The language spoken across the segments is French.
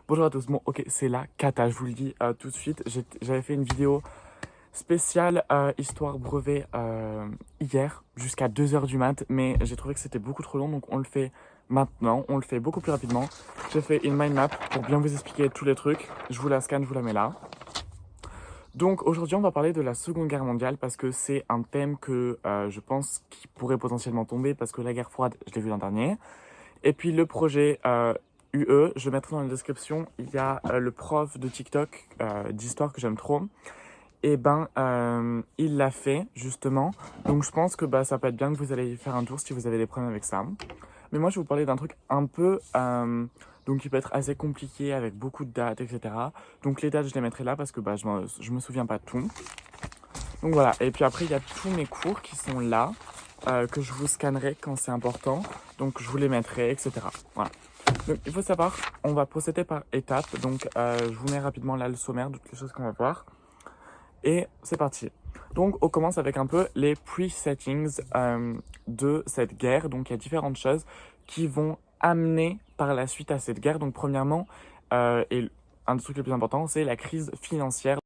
Bonjour à tous, bon ok c'est la cata, je vous le dis tout de suite, j'avais fait une vidéo spéciale histoire brevet hier jusqu'à 2 h du mat, mais j'ai trouvé que c'était beaucoup trop long donc on le fait maintenant, on le fait beaucoup plus rapidement. J'ai fait une mind map pour bien vous expliquer tous les trucs, je vous la scanne, je vous la mets là. Donc aujourd'hui on va parler de la Seconde Guerre mondiale parce que c'est un thème que je pense qui pourrait potentiellement tomber parce que la guerre froide je l'ai vu l'an dernier. Et puis le projet UE, je mettrai dans la description, il y a le prof de TikTok d'histoire que j'aime trop. Et ben, il l'a fait justement. Donc je pense que bah, ça peut être bien que vous allez y faire un tour si vous avez des problèmes avec ça. Mais moi je vais vous parler d'un truc un peu... donc qui peut être assez compliqué avec beaucoup de dates, etc. Donc les dates je les mettrai là parce que bah, je me souviens pas de tout. Donc voilà, et puis après il y a tous mes cours qui sont là, que je vous scannerai quand c'est important. Donc je vous les mettrai, etc. Voilà. Donc il faut savoir, on va procéder par étapes. Donc je vous mets rapidement là le sommaire de toutes les choses qu'on va voir. Et c'est parti. Donc on commence avec un peu les pre-settings de cette guerre. Donc il y a différentes choses qui vont amener par la suite à cette guerre. Donc premièrement, et un des trucs les plus importants, c'est la crise financière.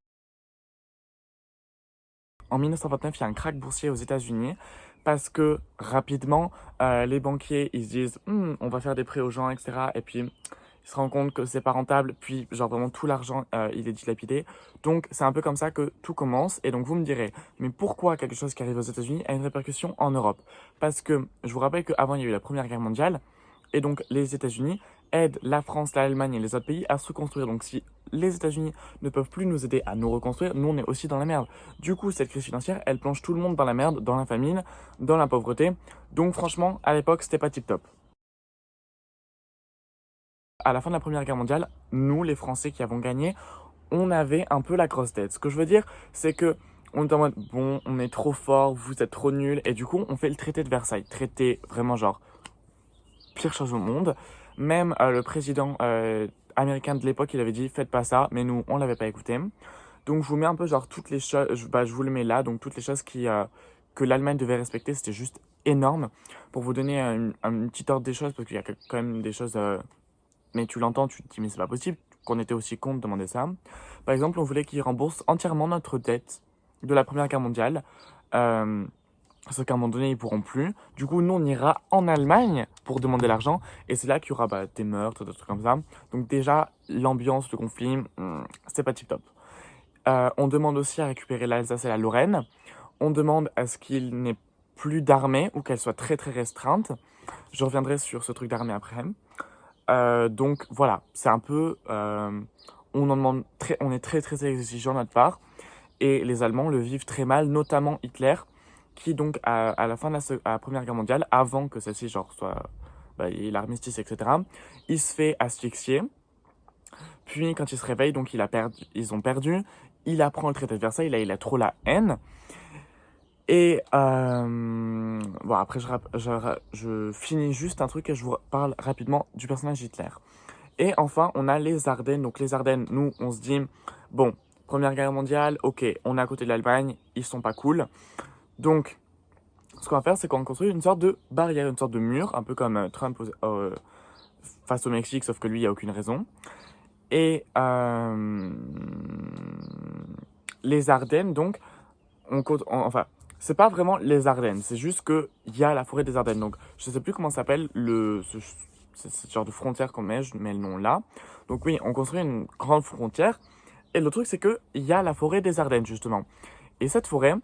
En 1929, il y a un krach boursier aux États-Unis parce que rapidement, les banquiers, ils se disent on va faire des prêts aux gens, etc. Et puis, ils se rendent compte que c'est pas rentable. Puis, genre vraiment, tout l'argent, il est dilapidé. Donc, c'est un peu comme ça que tout commence. Et donc, vous me direz, mais pourquoi quelque chose qui arrive aux États-Unis a une répercussion en Europe? Parce que je vous rappelle qu'avant, il y a eu la Première Guerre mondiale. Et donc, les États-Unis aident la France, l'Allemagne et les autres pays à se reconstruire. Donc, si les États-Unis ne peuvent plus nous aider à nous reconstruire, nous, on est aussi dans la merde. Du coup, cette crise financière, elle plonge tout le monde dans la merde, dans la famine, dans la pauvreté. Donc, franchement, à l'époque, c'était pas tip-top. À la fin de la Première Guerre mondiale, nous, les Français qui avons gagné, on avait un peu la grosse tête. Ce que je veux dire, c'est que on est en mode, bon, on est trop fort, vous êtes trop nuls, et du coup, on fait le traité de Versailles. Traité vraiment genre pire chose au monde. Même le président américain de l'époque, il avait dit faites pas ça, mais nous, on l'avait pas écouté. Donc je vous mets un peu genre toutes les choses, je vous le mets là, donc toutes les choses que l'Allemagne devait respecter, c'était juste énorme. Pour vous donner un petit ordre des choses, parce qu'il y a quand même des choses, mais tu l'entends, tu te dis mais c'est pas possible qu'on était aussi con de demander ça. Par exemple, on voulait qu'ils remboursent entièrement notre dette de la Première Guerre mondiale. Euh, Sauf qu'à un moment donné, ils pourront plus. Du coup, nous, on ira en Allemagne pour demander l'argent. Et c'est là qu'il y aura bah, des meurtres, des trucs comme ça. Donc déjà, l'ambiance, le conflit, c'est pas tip top. On demande aussi à récupérer l'Alsace et la Lorraine. On demande à ce qu'il n'ait plus d'armée ou qu'elle soit très très restreinte. Je reviendrai sur ce truc d'armée après. Donc voilà, c'est un peu... on en demande on est très très exigeant de notre part. Et les Allemands le vivent très mal, notamment Hitler, qui donc à la fin de la Première Guerre mondiale, avant que celle-ci genre soit bah, l'armistice, etc., il se fait asphyxier. Puis quand il se réveille, donc ils ont perdu. Il apprend le traité de Versailles, là il a trop la haine. Et bon après je finis juste un truc et je vous parle rapidement du personnage Hitler. Et enfin on a les Ardennes. Donc les Ardennes, nous on se dit bon, Première Guerre mondiale, ok, on est à côté de l'Allemagne, ils sont pas cool. Donc ce qu'on va faire, c'est qu'on construit une sorte de barrière, une sorte de mur, un peu comme Trump face au Mexique, sauf que lui, il n'y a aucune raison. Et les Ardennes, donc, enfin, c'est pas vraiment les Ardennes, c'est juste qu'il y a la forêt des Ardennes. Donc, je sais plus comment ça s'appelle ce genre de frontière qu'on met, je mets le nom là. Donc oui, on construit une grande frontière. Et le truc, c'est qu'il y a la forêt des Ardennes, justement. Et cette forêt,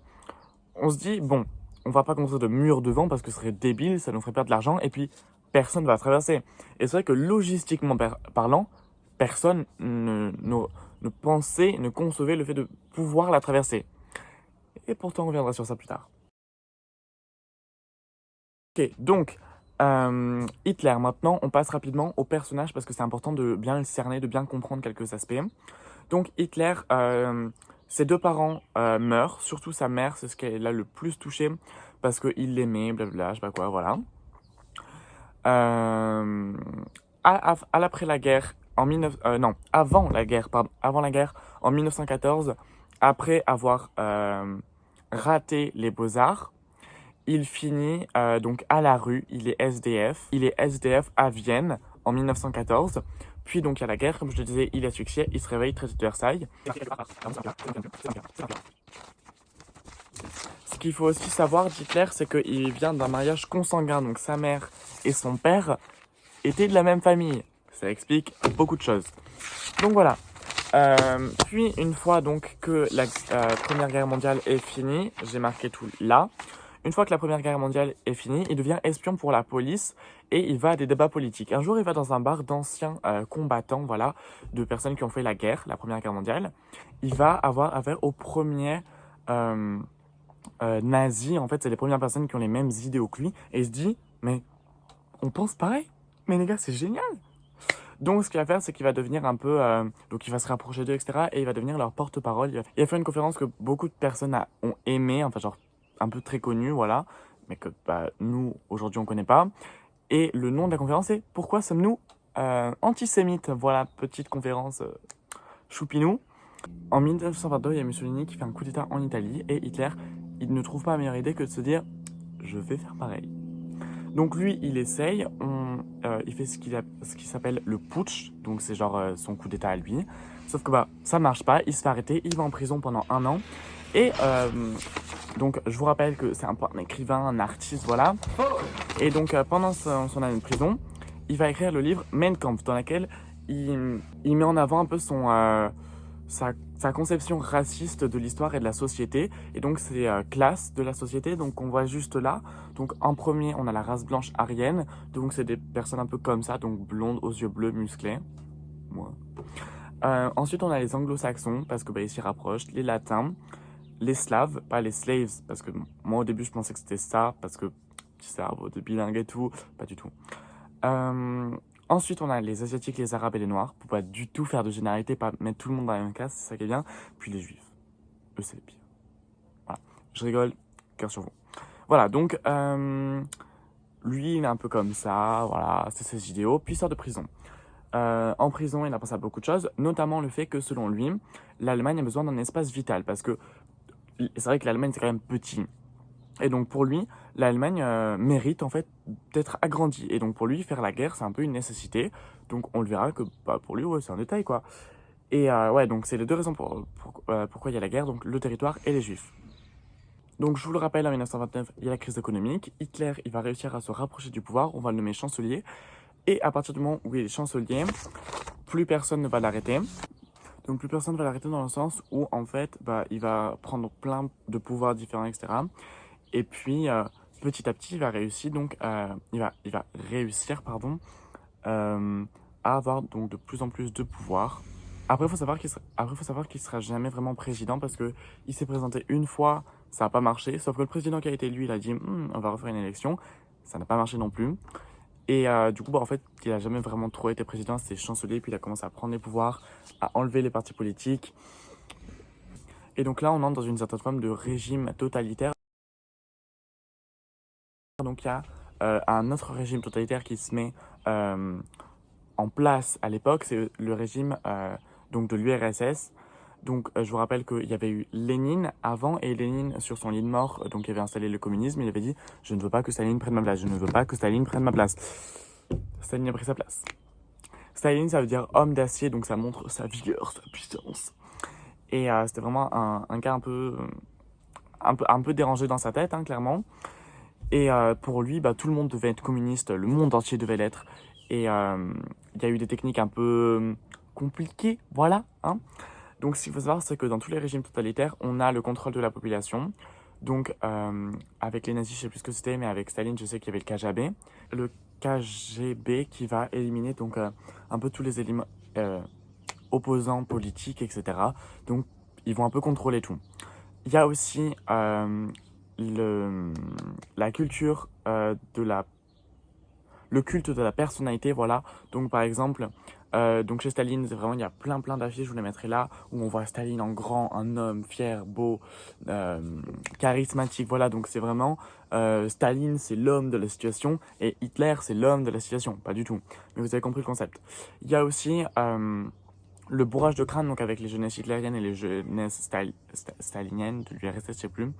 on se dit, bon, on va pas construire de mur devant parce que ce serait débile, ça nous ferait perdre de l'argent, et puis personne ne va traverser. Et c'est vrai que logistiquement parlant, personne ne pensait, ne concevait le fait de pouvoir la traverser. Et pourtant, on reviendra sur ça plus tard. Ok, donc, Hitler, maintenant, on passe rapidement au personnage parce que c'est important de bien le cerner, de bien comprendre quelques aspects. Donc, Hitler, ses deux parents meurent, surtout sa mère, c'est ce qu'elle a le plus touché parce qu'il l'aimait, blablabla, je sais pas quoi, voilà. Euh, Après la guerre, non, avant la guerre, pardon, avant la guerre, en 1914, après avoir raté les beaux-arts, il finit donc à la rue, il est SDF. Il est SDF à Vienne en 1914. Puis donc il y a la guerre, comme je te disais, il est asphyxié, il se réveille, traité de Versailles. Ce qu'il faut aussi savoir d'Hitler, c'est qu'il vient d'un mariage consanguin, donc sa mère et son père étaient de la même famille. Ça explique beaucoup de choses. Donc voilà. Puis une fois donc que la Première Guerre mondiale est finie, j'ai marqué tout là. Une fois que la Première Guerre mondiale est finie, il devient espion pour la police et il va à des débats politiques. Un jour, il va dans un bar d'anciens combattants, voilà, de personnes qui ont fait la guerre, la Première Guerre mondiale. Il va avoir affaire aux premiers nazis. En fait, c'est les premières personnes qui ont les mêmes idéaux que lui. Et il se dit, mais on pense pareil. Mais les gars, c'est génial. Donc, ce qu'il va faire, c'est qu'il va devenir un peu... donc, il va se rapprocher d'eux, etc. Et il va devenir leur porte-parole. Il va faire une conférence que beaucoup de personnes ont aimé, enfin, genre, un peu très connue, voilà. Mais que bah, nous, aujourd'hui, on connaît pas. Et le nom de la conférence, c'est Pourquoi sommes-nous antisémites? Voilà, petite conférence choupinou. En 1922, il y a Mussolini qui fait un coup d'État en Italie. Et Hitler, il ne trouve pas la meilleure idée que de se dire je vais faire pareil. Donc lui, il essaye, il fait ce qui s'appelle le putsch, donc c'est genre son coup d'état à lui. Sauf que bah ça marche pas, il se fait arrêter, il va en prison pendant 1 an. Et donc je vous rappelle que c'est un écrivain, un artiste, voilà. Et donc pendant son année de prison, il va écrire le livre Mein Kampf, dans lequel il met en avant un peu sa conception raciste de l'histoire et de la société, et donc ces classes de la société, donc on voit juste là. Donc en premier, on a la race blanche aryenne, donc c'est des personnes un peu comme ça, donc blondes, aux yeux bleus, musclées. Moi. Ensuite, on a les anglo-saxons, parce que bah, ils s'y rapprochent, les latins, les slaves, pas les slaves, parce que moi au début je pensais que c'était ça, parce que petit cerveau de bilingue et tout, pas du tout. Ensuite, on a les Asiatiques, les Arabes et les Noirs, pour pas du tout faire de généralité, pas mettre tout le monde dans la même classe, c'est ça qui est bien. Puis les Juifs, eux c'est les pires. Voilà, je rigole, cœur sur vous. Voilà, donc lui il est un peu comme ça, voilà, c'est ses idéaux, puis il sort de prison. En prison, il a pensé à beaucoup de choses, notamment le fait que selon lui, l'Allemagne a besoin d'un espace vital, parce que c'est vrai que l'Allemagne c'est quand même petit. Et donc pour lui, l'Allemagne mérite en fait d'être agrandie. Et donc pour lui, faire la guerre, c'est un peu une nécessité. Donc on le verra que bah, pour lui, ouais, c'est un détail quoi. Et ouais, donc c'est les deux raisons pourquoi il y a la guerre, donc le territoire et les juifs. Donc je vous le rappelle, en 1929, il y a la crise économique. Hitler, il va réussir à se rapprocher du pouvoir, on va le nommer chancelier. Et à partir du moment où il est chancelier, plus personne ne va l'arrêter. Donc plus personne ne va l'arrêter dans le sens où en fait, bah, il va prendre plein de pouvoirs différents, etc. Et puis, petit à petit, il va réussir, donc, il va réussir, pardon, à avoir donc de plus en plus de pouvoir. Après, il faut savoir qu'il sera jamais vraiment président parce que il s'est présenté une fois, ça n'a pas marché. Sauf que le président qui a été élu, il a dit, on va refaire une élection. Ça n'a pas marché non plus. Et du coup, bah, en fait, il a jamais vraiment trop été président, c'était chancelier, puis il a commencé à prendre les pouvoirs, à enlever les partis politiques. Et donc là, on entre dans une certaine forme de régime totalitaire. Donc il y a un autre régime totalitaire qui se met en place à l'époque, c'est le régime donc de l'URSS. Donc je vous rappelle qu'il y avait eu Lénine avant, et Lénine sur son lit de mort, donc il avait installé le communisme, il avait dit je ne veux pas que Staline prenne ma place, je ne veux pas que Staline prenne ma place. Staline a pris sa place. Staline, ça veut dire homme d'acier, donc ça montre sa vigueur, sa puissance. Et c'était vraiment un gars un peu dérangé dans sa tête, hein, clairement. Et pour lui, bah, tout le monde devait être communiste, le monde entier devait l'être. Et il y a eu des techniques un peu compliquées, voilà. Hein. Donc ce qu'il faut savoir, c'est que dans tous les régimes totalitaires, on a le contrôle de la population. Donc avec les nazis, je sais plus ce que c'était, mais avec Staline, je sais qu'il y avait le KGB. Le KGB qui va éliminer donc un peu tous les éléments opposants politiques, etc. Donc ils vont un peu contrôler tout. Il y a aussi la culture le culte de la personnalité, voilà. Donc par exemple, donc chez Staline, c'est vraiment, il y a plein d'affiches, je vous les mettrai là, où on voit Staline en grand, un homme fier, beau, charismatique, voilà. Donc c'est vraiment, Staline, c'est l'homme de la situation, et Hitler, c'est l'homme de la situation, pas du tout. Mais vous avez compris le concept. Il y a aussi le bourrage de crâne, donc avec les jeunesses hitlériennes et les jeunesses staliniennes de l'URSS, je sais plus.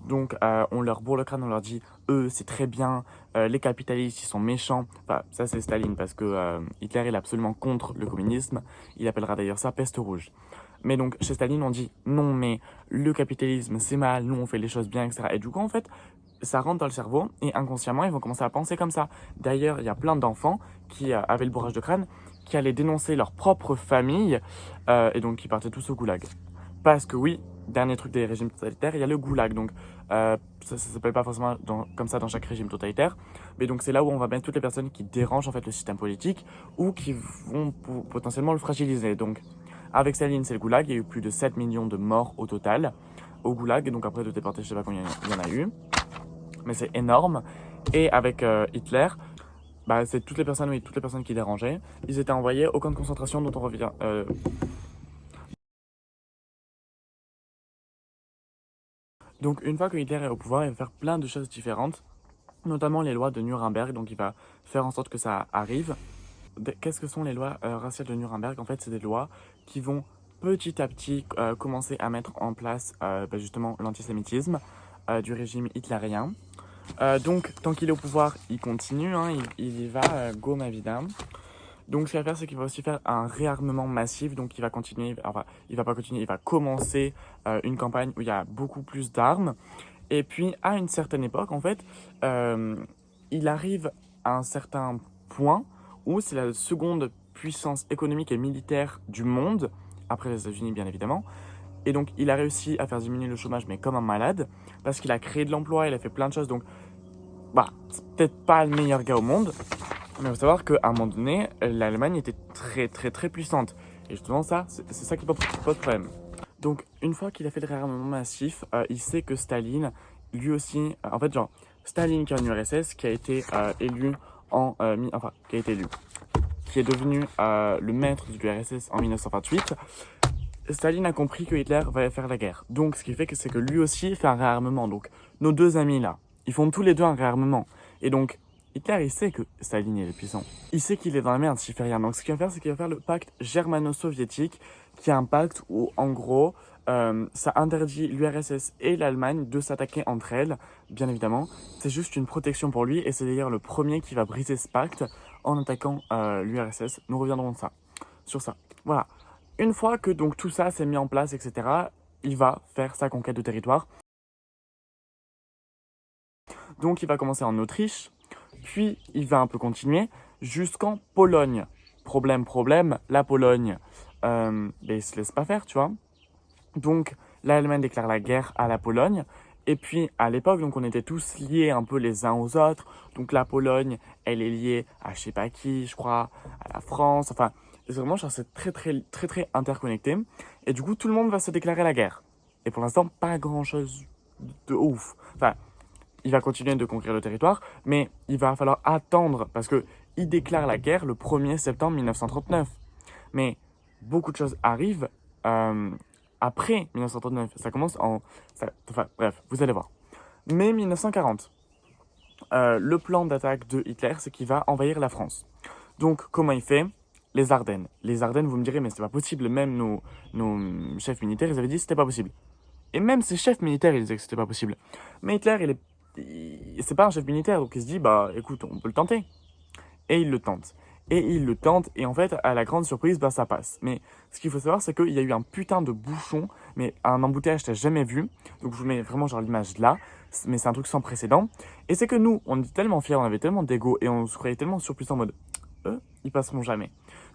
Donc on leur bourre le crâne, on leur dit eux c'est très bien, les capitalistes ils sont méchants. Enfin ça c'est Staline parce que Hitler il est absolument contre le communisme. Il appellera d'ailleurs ça peste rouge. Mais donc chez Staline on dit non mais le capitalisme c'est mal, nous on fait les choses bien, etc. Et du coup en fait ça rentre dans le cerveau et inconsciemment ils vont commencer à penser comme ça. D'ailleurs il y a plein d'enfants qui avaient le bourrage de crâne, qui allaient dénoncer leur propre famille et donc qui partaient tous au goulag. Parce que oui, dernier truc des régimes totalitaires, il y a le goulag. Donc, ça s'appelle pas forcément comme ça dans chaque régime totalitaire. Mais donc, c'est là où on va mettre toutes les personnes qui dérangent en fait le système politique ou qui vont potentiellement le fragiliser. Donc, avec Staline, c'est le goulag. Il y a eu plus de 7 millions de morts au total au goulag. Et donc, après, de déportés, je sais pas combien il y en a eu. Mais c'est énorme. Et avec Hitler, bah, c'est toutes les personnes, oui, toutes les personnes qui dérangeaient. Ils étaient envoyés au camp de concentration dont on revient. Donc une fois que Hitler est au pouvoir, il va faire plein de choses différentes, notamment les lois de Nuremberg, donc il va faire en sorte que ça arrive. Qu'est-ce que sont les lois raciales de Nuremberg? En fait, c'est des lois qui vont petit à petit commencer à mettre en place justement l'antisémitisme du régime hitlérien. Donc tant qu'il est au pouvoir, il continue, hein, il y va go ma vida. Donc, ce qu'il va faire, c'est qu'il va aussi faire un réarmement massif. Donc, il va continuer, enfin, il va pas continuer, il va commencer une campagne où il y a beaucoup plus d'armes. Et puis, à une certaine époque, en fait, euh, il arrive à un certain point où c'est la seconde puissance économique et militaire du monde, après les États-Unis, bien évidemment. Et donc, il a réussi à faire diminuer le chômage, mais comme un malade, parce qu'il a créé de l'emploi, il a fait plein de choses. Donc, bah, c'est peut-être pas le meilleur gars au monde, mais il faut savoir qu'à un moment donné, l'Allemagne était très très très puissante. Et justement ça, c'est ça qui pose pas de problème. Donc une fois qu'il a fait le réarmement massif, il sait que Staline, lui aussi, en fait genre, Staline qui est en URSS, qui a été élu enfin qui a été élu, qui est devenu le maître du URSS en 1928, Staline a compris que Hitler va faire la guerre. Donc ce qui fait que c'est que lui aussi fait un réarmement. Donc nos deux amis là, ils font tous les deux un réarmement. Et donc Hitler, il sait que Staline est puissant. Il sait qu'il est dans la merde s'il fait rien. Donc ce qu'il va faire, c'est qu'il va faire le pacte germano-soviétique, qui est un pacte où en gros, ça interdit l'URSS et l'Allemagne de s'attaquer entre elles, bien évidemment. C'est juste une protection pour lui et c'est d'ailleurs le premier qui va briser ce pacte en attaquant l'URSS. Nous reviendrons sur ça. Voilà. Une fois que donc tout ça s'est mis en place, etc., il va faire sa conquête de territoire. Donc il va commencer en Autriche, puis il va un peu continuer jusqu'en Pologne. Problème, la Pologne, il se laisse pas faire, tu vois. Donc l'Allemagne déclare la guerre à la Pologne. Et puis à l'époque, donc on était tous liés un peu les uns aux autres. Donc la Pologne, elle est liée à je sais pas qui, je crois, à la France. Enfin, c'est vraiment genre, c'est très très très très interconnecté. Et du coup, tout le monde va se déclarer la guerre. Et pour l'instant, pas grand chose de ouf. Enfin, il va continuer de conquérir le territoire, mais il va falloir attendre parce que il déclare la guerre le 1er septembre 1939. Mais beaucoup de choses arrivent euh, après 1939. Ça commence en... enfin, bref, vous allez voir. Mais 1940, le plan d'attaque de Hitler, c'est qu'il va envahir la France. Donc, comment il fait? Les Ardennes. Les Ardennes, vous me direz, mais c'est pas possible. Même nos chefs militaires, ils avaient dit que c'était pas possible. Et même ces chefs militaires, ils disaient que c'était pas possible. Mais Hitler, c'est pas un chef militaire, donc il se dit, bah écoute, on peut le tenter. Et il le tente. Et il le tente, et en fait, à la grande surprise, bah ça passe. Mais ce qu'il faut savoir, c'est qu'il y a eu un putain de bouchon, mais un embouteillage que t'as jamais vu. Donc je vous mets vraiment genre l'image là, mais c'est un truc sans précédent. Et c'est que nous, on était tellement fiers, on avait tellement d'ego, et on se croyait tellement surpuissants en mode, ils passeront jamais.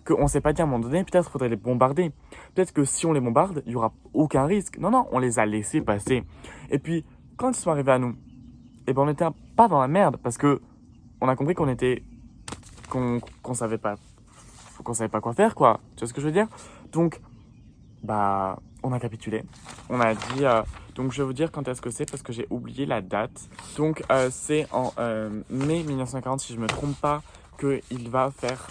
Qu'on s'est pas dit à un moment donné, peut-être faudrait les bombarder. Peut-être que si on les bombarde, il y aura aucun risque. Non, non, on les a laissés passer. Et puis, quand ils sont arrivés à nous, et ben on était pas dans la merde, parce que on a compris qu'on savait pas quoi faire, quoi. Tu vois ce que je veux dire? Donc, bah, on a capitulé. On a dit, donc je vais vous dire quand est-ce que c'est, parce que j'ai oublié la date. Donc, c'est en mai 1940, si je me trompe pas, qu'il va faire,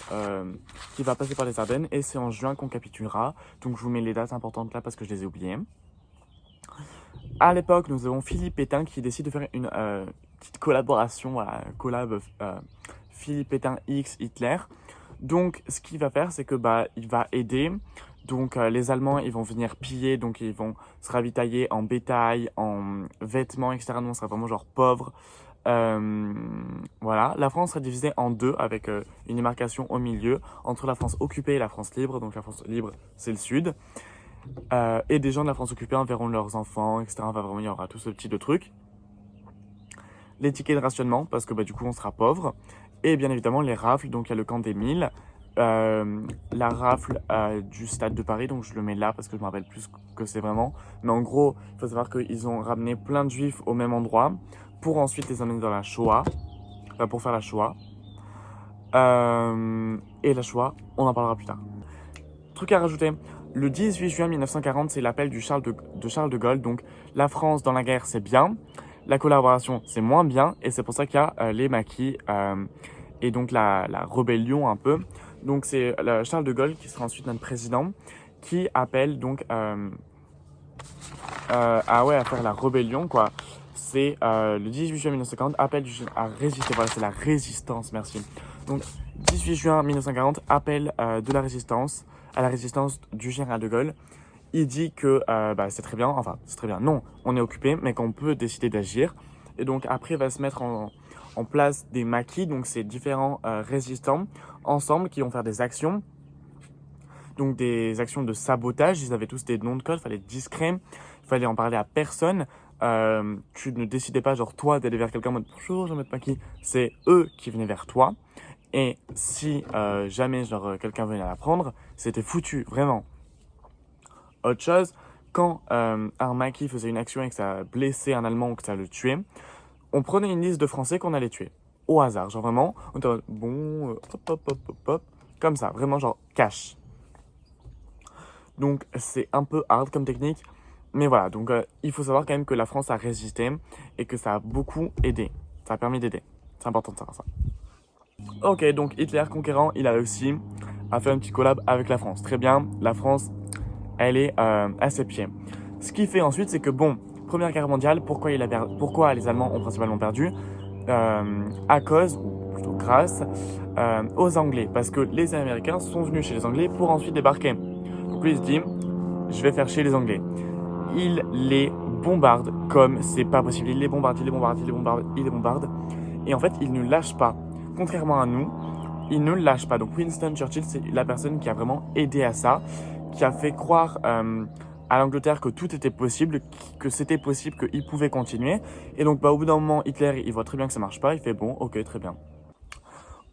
qu'il va passer par les Ardennes, et c'est en juin qu'on capitulera. Donc, je vous mets les dates importantes là, parce que je les ai oubliées. À l'époque, nous avons Philippe Pétain qui décide de faire une petite collaboration, voilà, collab Philippe Pétain X Hitler. Donc, ce qu'il va faire, c'est que bah, il va aider Donc les Allemands, ils vont venir piller, donc ils vont se ravitailler en bétail, en vêtements, etc. Nous, on sera vraiment genre pauvres. Euh, voilà, la France sera divisée en deux avec une démarcation au milieu entre la France occupée et la France libre. Donc la France libre, c'est le sud. Et des gens de la France occupée enverront leurs enfants, etc. Enfin, vraiment, il y aura tout ce petit de trucs. Les tickets de rationnement, parce que du coup, on sera pauvre. Et bien évidemment, les rafles. Donc il y a le camp des 1000. La rafle du stade de Paris, donc je le mets là parce que je me rappelle plus que c'est vraiment. Mais en gros, il faut savoir qu'ils ont ramené plein de juifs au même endroit pour ensuite les emmener dans la Shoah, pour faire la Shoah. Et la Shoah, on en parlera plus tard. Truc à rajouter, le 18 juin 1940, c'est l'appel de Charles de Gaulle. Donc la France dans la guerre, c'est bien. La collaboration, c'est moins bien. Et c'est pour ça qu'il y a les maquis et donc la rébellion un peu. Donc c'est Charles de Gaulle, qui sera ensuite notre président, qui appelle donc à faire la rébellion, quoi. C'est le 18 juin 1940, appel à résister. Voilà, c'est la résistance, merci. Donc 18 juin 1940, appel de la résistance, à la résistance du général de Gaulle. Il dit que c'est très bien, enfin c'est très bien, non, on est occupé, mais qu'on peut décider d'agir. Et donc après, il va se mettre en place des maquis, donc c'est différents résistants ensemble qui vont faire des actions. Donc des actions de sabotage, ils avaient tous des noms de code, il fallait être discret, il fallait en parler à personne. Tu ne décidais pas genre toi d'aller vers quelqu'un en mode bonjour, je vais mettre maquis, c'est eux qui venaient vers toi. Et si jamais genre quelqu'un venait à la prendre, c'était foutu, vraiment. Autre chose, quand un maquis faisait une action et que ça blessait un Allemand ou que ça le tuait, on prenait une liste de Français qu'on allait tuer. Au hasard, genre vraiment, on était en mode, bon, hop, comme ça, vraiment genre cash. Donc c'est un peu hard comme technique, mais voilà, donc il faut savoir quand même que la France a résisté et que ça a beaucoup aidé. Ça a permis d'aider. C'est important de savoir ça. Ok, donc Hitler conquérant, il a réussi à faire un petit collab avec la France. Très bien, la France, elle est à ses pieds. Ce qui fait ensuite, c'est que bon, Première Guerre mondiale, pourquoi les Allemands ont principalement perdu à cause, ou plutôt grâce, aux Anglais. Parce que les Américains sont venus chez les Anglais pour ensuite débarquer. Donc lui, il se dit, je vais faire chier les Anglais. Il les bombarde comme c'est pas possible. Il les bombarde. Et en fait, il ne lâche pas. Contrairement à nous, il ne lâche pas. Donc Winston Churchill, c'est la personne qui a vraiment aidé à ça, qui a fait croire à l'Angleterre que tout était possible, que c'était possible, qu'il pouvait continuer. Et donc au bout d'un moment, Hitler, il voit très bien que ça marche pas. Il fait bon, ok, très bien.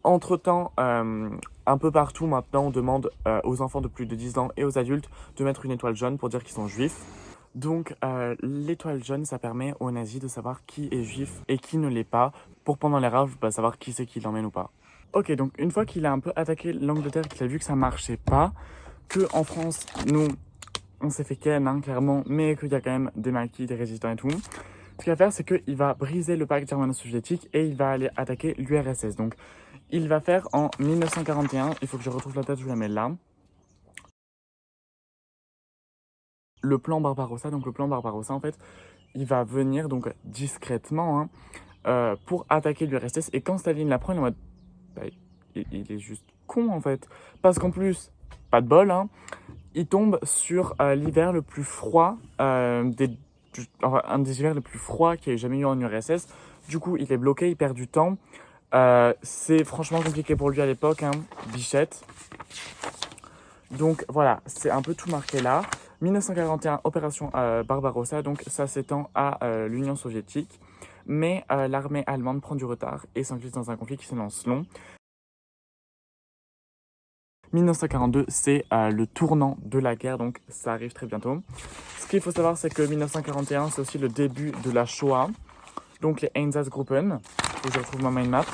Entre-temps, un peu partout maintenant, on demande aux enfants de plus de 10 ans et aux adultes de mettre une étoile jaune pour dire qu'ils sont juifs. Donc l'étoile jaune, ça permet aux nazis de savoir qui est juif et qui ne l'est pas, pour pendant les rafles, savoir qui c'est qui l'emmène ou pas. Ok, donc une fois qu'il a un peu attaqué l'Angleterre, qu'il a vu que ça marchait pas, que en France, nous, on s'est fait ken, hein, clairement, mais qu'il y a quand même des maquis, des résistants et tout, ce qu'il va faire, c'est qu'il va briser le pacte germano-soviétique et il va aller attaquer l'URSS. Donc il va faire en 1941, il faut que je retrouve la date, je vous la mets là, le plan Barbarossa. Donc le plan Barbarossa, en fait, il va venir donc discrètement pour attaquer l'URSS. Et quand Staline l'apprend, il est en mode, il est juste con en fait. Parce qu'en plus, pas de bol, hein, il tombe sur l'hiver le plus froid, un des hivers les plus froids qu'il y ait jamais eu en URSS. Du coup, il est bloqué, il perd du temps. C'est franchement compliqué pour lui à l'époque, hein, Bichette. Donc voilà, c'est un peu tout marqué là. 1941, opération Barbarossa, donc ça s'étend à l'Union soviétique. Mais l'armée allemande prend du retard et s'engage dans un conflit qui s'annonce long. 1942, c'est le tournant de la guerre, donc ça arrive très bientôt. Ce qu'il faut savoir, c'est que 1941, c'est aussi le début de la Shoah. Donc les Einsatzgruppen, où je retrouve ma mind map.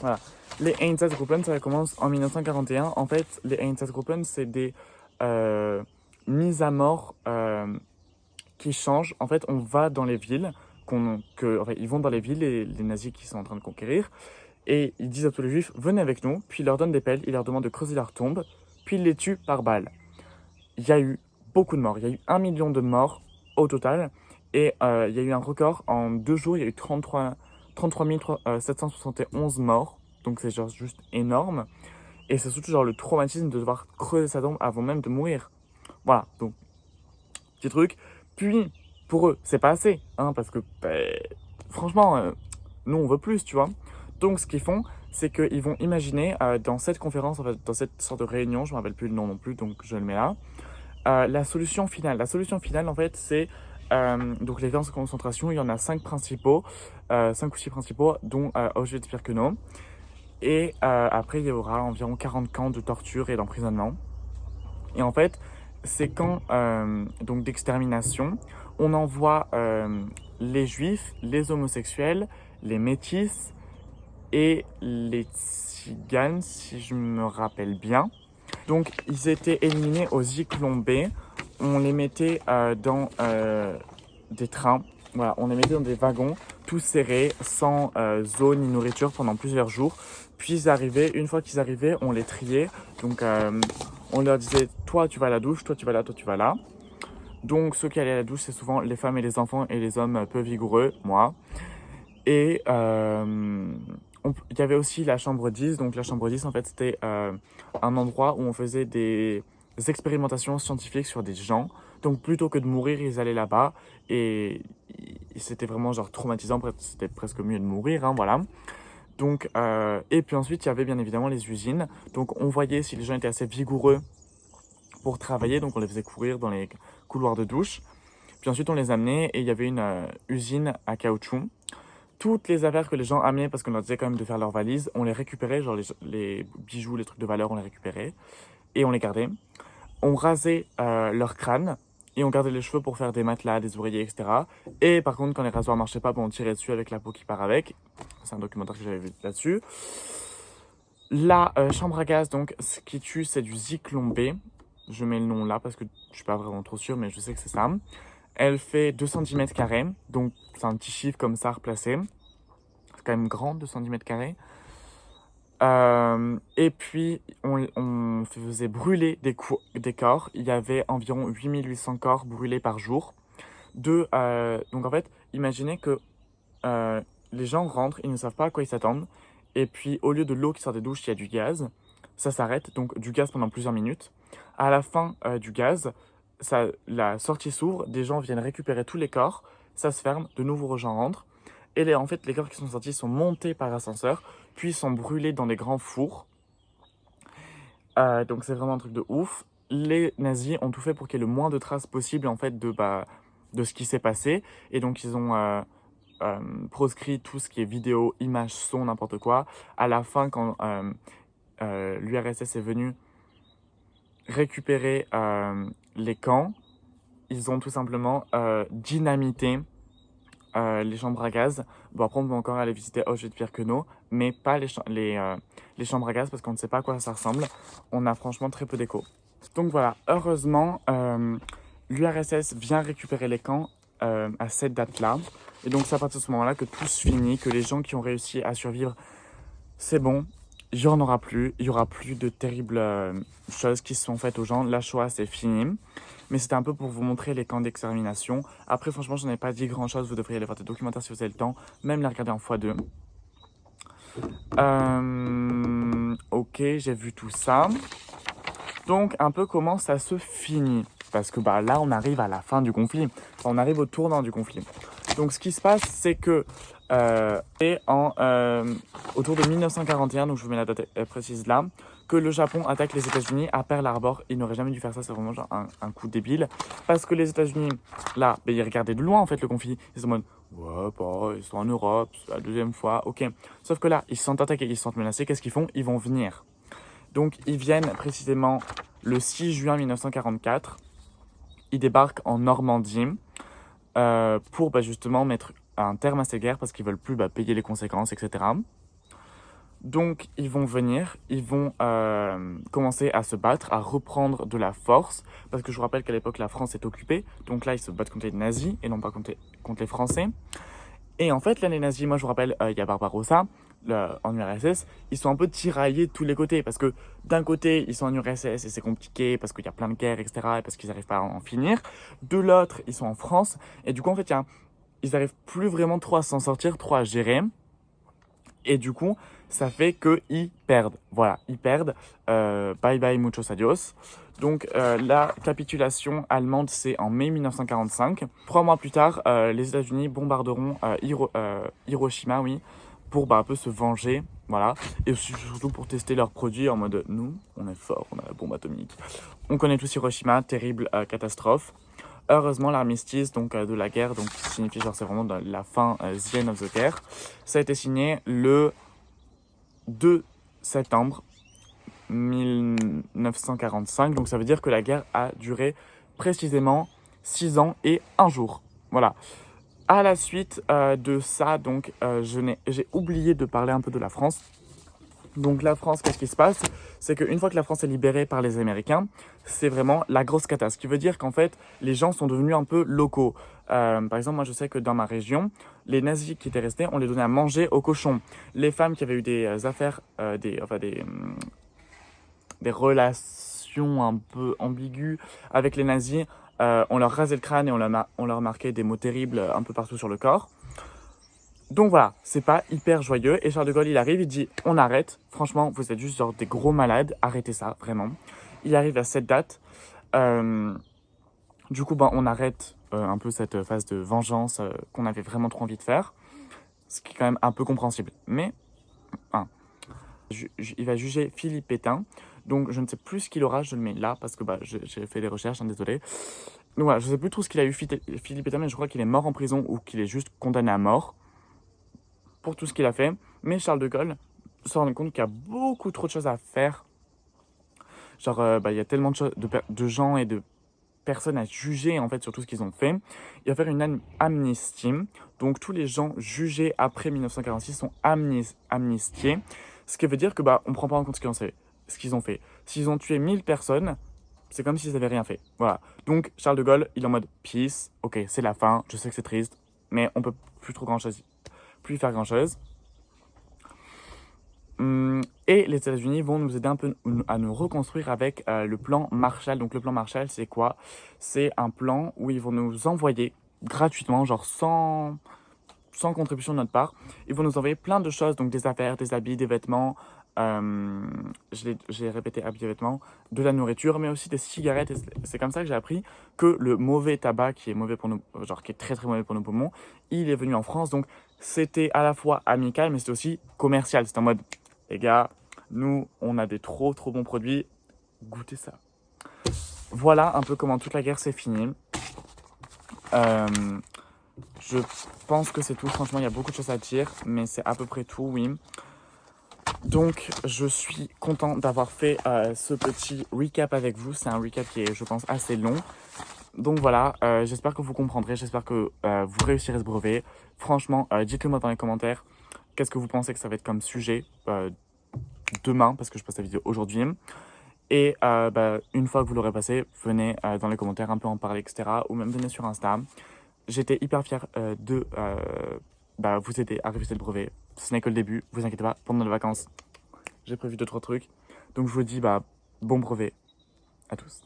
Voilà. Les Einsatzgruppen, ça commence en 1941. En fait, les Einsatzgruppen, c'est des mises à mort qui changent. En fait, on va dans les villes, ils vont dans les villes, les nazis qui sont en train de conquérir, et ils disent à tous les juifs, venez avec nous, puis ils leur donnent des pelles, ils leur demandent de creuser leur tombe, puis ils les tuent par balle. Il y a eu beaucoup de morts, il y a eu 1 million de morts au total, et il y a eu un record, en 2 jours, il y a eu 33 771 morts, donc c'est genre juste énorme. Et c'est surtout genre le traumatisme de devoir creuser sa tombe avant même de mourir. Voilà, donc petit truc. Puis, pour eux, c'est pas assez, hein, parce que franchement, nous on veut plus, tu vois. Donc ce qu'ils font, c'est qu'ils vont imaginer dans cette conférence, en fait, dans cette sorte de réunion, je me rappelle plus le nom non plus, donc je le mets là, la solution finale. La solution finale, en fait, c'est donc les camps de concentration, il y en a 5 principaux, 5 ou 6 principaux, dont Auschwitz-Birkenau. Et après, il y aura environ 40 camps de torture et d'emprisonnement. Et en fait, ces camps donc d'extermination, on envoie les juifs, les homosexuels, les métis et les tziganes, si je me rappelle bien. Donc, ils étaient éliminés au Zyklon B. On les mettait dans des trains. Voilà, on les mettait dans des wagons, tous serrés, sans eau ni nourriture pendant plusieurs jours. Puis ils arrivaient, une fois qu'ils arrivaient, on les triait. Donc, on leur disait, toi tu vas à la douche, toi tu vas là, toi tu vas là. Donc, ceux qui allaient à la douche, c'est souvent les femmes et les enfants et les hommes peu vigoureux, moi. Et il y avait aussi la chambre 10. Donc la chambre 10, en fait, c'était un endroit où on faisait des expérimentations scientifiques sur des gens. Donc plutôt que de mourir, ils allaient là-bas. Et c'était vraiment genre traumatisant. C'était presque mieux de mourir, hein, voilà. Donc, et puis ensuite, il y avait bien évidemment les usines. Donc on voyait si les gens étaient assez vigoureux pour travailler. Donc on les faisait courir dans les couloirs de douche. Puis ensuite, on les amenait et il y avait une usine à caoutchouc. Toutes les affaires que les gens amenaient, parce qu'on leur disait quand même de faire leurs valises, on les récupérait, genre les bijoux, les trucs de valeur, on les récupérait et on les gardait. On rasait leur crâne et on gardait les cheveux pour faire des matelas, des oreillers, etc. Et par contre, quand les rasoirs marchaient pas, on tirait dessus avec la peau qui part avec. C'est un documentaire que j'avais vu là-dessus. La chambre à gaz, donc, ce qui tue, c'est du Zyklon B. Je mets le nom là parce que je suis pas vraiment trop sûr, mais je sais que c'est ça. Elle fait 2 cm², donc c'est un petit chiffre comme ça replacé. C'est quand même grand, 2 cm². Et puis, on faisait brûler des corps. Il y avait environ 8800 corps brûlés par jour. Donc en fait, imaginez que les gens rentrent, ils ne savent pas à quoi ils s'attendent. Et puis, au lieu de l'eau qui sort des douches, il y a du gaz. Ça s'arrête, donc du gaz pendant plusieurs minutes. À la fin du gaz, la sortie s'ouvre, des gens viennent récupérer tous les corps, ça se ferme, de nouveaux gens rentrent. Et en fait, les corps qui sont sortis sont montés par ascenseur, puis sont brûlés dans des grands fours. Donc c'est vraiment un truc de ouf. Les nazis ont tout fait pour qu'il y ait le moins de traces possible en fait de ce qui s'est passé. Et donc ils ont proscrit tout ce qui est vidéo, images, son, n'importe quoi. À la fin, quand l'URSS est venu récupérer les camps, ils ont tout simplement dynamité les chambres à gaz. Bon, après, on peut encore aller visiter Auschwitz-Birkenau, mais pas les chambres à gaz parce qu'on ne sait pas à quoi ça ressemble. On a franchement très peu d'écho. Donc voilà, heureusement, l'URSS vient récupérer les camps à cette date-là. Et donc, c'est à partir de ce moment-là que tout se finit, que les gens qui ont réussi à survivre, c'est bon, il n'y en aura plus. Il n'y aura plus de terribles choses qui se sont faites aux gens. La Shoah, c'est fini. Mais c'était un peu pour vous montrer les camps d'extermination. Après, franchement, je n'en ai pas dit grand-chose. Vous devriez aller voir des documentaires si vous avez le temps. Même les regarder en x2. Ok, j'ai vu tout ça. Donc, un peu comment ça se finit. Parce que là, on arrive à la fin du conflit. Enfin, on arrive au tournant du conflit. Donc, ce qui se passe, c'est que autour de 1941, donc je vous mets la date précise là, que le Japon attaque les États-Unis à Pearl Harbor. Il n'aurait jamais dû faire ça, c'est vraiment genre un coup débile. Parce que les États-Unis, là, ils regardaient de loin en fait le conflit. Ils sont en mode, ouais, ils sont en Europe, c'est la deuxième fois, ok. Sauf que là, ils se sentent attaqués, ils se sentent menacés, qu'est-ce qu'ils font? Ils vont venir. Donc, ils viennent précisément le 6 juin 1944. Ils débarquent en Normandie pour justement mettre un terme à ces guerres parce qu'ils veulent plus payer les conséquences, etc. Donc, ils vont venir, ils vont commencer à se battre, à reprendre de la force, parce que je vous rappelle qu'à l'époque, la France est occupée, donc là, ils se battent contre les nazis et non pas contre les Français. Et en fait, là, les nazis, moi, je vous rappelle, il y a Barbarossa, en URSS, ils sont un peu tiraillés de tous les côtés, parce que d'un côté, ils sont en URSS et c'est compliqué, parce qu'il y a plein de guerres, etc., et parce qu'ils n'arrivent pas à en finir. De l'autre, ils sont en France, et du coup, en fait, ils n'arrivent plus vraiment trop à s'en sortir, trop à gérer. Et du coup, ça fait qu'ils perdent. Voilà, ils perdent. Bye bye, muchos adios. Donc, la capitulation allemande, c'est en mai 1945. 3 mois plus tard, les États-Unis bombarderont Hiroshima, oui, pour un peu se venger. Voilà. Et aussi, surtout pour tester leurs produits en mode nous, on est fort, on a la bombe atomique. On connaît tous Hiroshima, terrible catastrophe. Heureusement, l'armistice de la guerre, donc qui signifie genre c'est vraiment la fin, the end of the guerre, ça a été signé le 2 septembre 1945. Donc ça veut dire que la guerre a duré précisément 6 ans et 1 jour. Voilà. À la suite de ça, donc j'ai oublié de parler un peu de la France. Donc la France, qu'est-ce qui se passe? C'est qu'une fois que la France est libérée par les Américains, c'est vraiment la grosse cata. Ce qui veut dire qu'en fait, les gens sont devenus un peu locaux. Par exemple, moi je sais que dans ma région, les nazis qui étaient restés, on les donnait à manger aux cochons. Les femmes qui avaient eu des affaires, des relations un peu ambiguës avec les nazis, on leur rasait le crâne et on leur marquait des mots terribles un peu partout sur le corps. Donc voilà, c'est pas hyper joyeux. Et Charles de Gaulle, il arrive, il dit on arrête. Franchement, vous êtes juste genre des gros malades, arrêtez ça, vraiment. Il arrive à cette date. Euh, du coup, on arrête un peu cette phase de vengeance qu'on avait vraiment trop envie de faire. Ce qui est quand même un peu compréhensible. Mais, hein, il va juger Philippe Pétain. Donc je ne sais plus ce qu'il aura, je le mets là parce que j'ai fait des recherches, hein, désolé. Donc voilà, je ne sais plus trop ce qu'il a eu Philippe Pétain, mais je crois qu'il est mort en prison ou qu'il est juste condamné à mort pour tout ce qu'il a fait. Mais Charles de Gaulle se rend compte qu'il y a beaucoup trop de choses à faire. Genre, il y a tellement de gens et de personnes à juger en fait sur tout ce qu'ils ont fait. Il va faire une amnistie. Donc tous les gens jugés après 1946 sont amnistiés. Ce qui veut dire que on prend pas en compte ce qu'ils ont fait. S'ils ont tué 1000 personnes, c'est comme s'ils n'avaient rien fait. Voilà. Donc Charles de Gaulle, il est en mode peace. Ok, c'est la fin. Je sais que c'est triste, mais on peut plus faire grand chose. Et les États-Unis vont nous aider un peu à nous reconstruire avec le plan Marshall. Donc le plan Marshall, c'est quoi? C'est un plan où ils vont nous envoyer gratuitement, genre sans contribution de notre part. Ils vont nous envoyer plein de choses, donc des affaires, des habits, des vêtements. J'ai répété habits et vêtements, de la nourriture, mais aussi des cigarettes. Et c'est comme ça que j'ai appris que le mauvais tabac, qui est mauvais pour nous, genre qui est très très mauvais pour nos poumons, il est venu en France. Donc c'était à la fois amical, mais c'était aussi commercial. C'était en mode, les gars, nous, on a des trop bons produits. Goûtez ça. Voilà un peu comment toute la guerre s'est finie. Euh, je pense que c'est tout. Franchement, il y a beaucoup de choses à dire, mais c'est à peu près tout, oui. Donc, je suis content d'avoir fait ce petit recap avec vous. C'est un recap qui est, je pense, assez long. Donc voilà, j'espère que vous comprendrez, j'espère que vous réussirez ce brevet. Franchement, dites-le moi dans les commentaires. Qu'est-ce que vous pensez que ça va être comme sujet demain, parce que je poste la vidéo aujourd'hui. Et une fois que vous l'aurez passé, venez dans les commentaires un peu en parler, etc. Ou même venez sur Insta. J'étais hyper fier de vous aider à réviser le brevet. Ce n'est que le début, vous inquiétez pas, pendant les vacances, j'ai prévu 2-3 trucs. Donc je vous dis bon brevet à tous.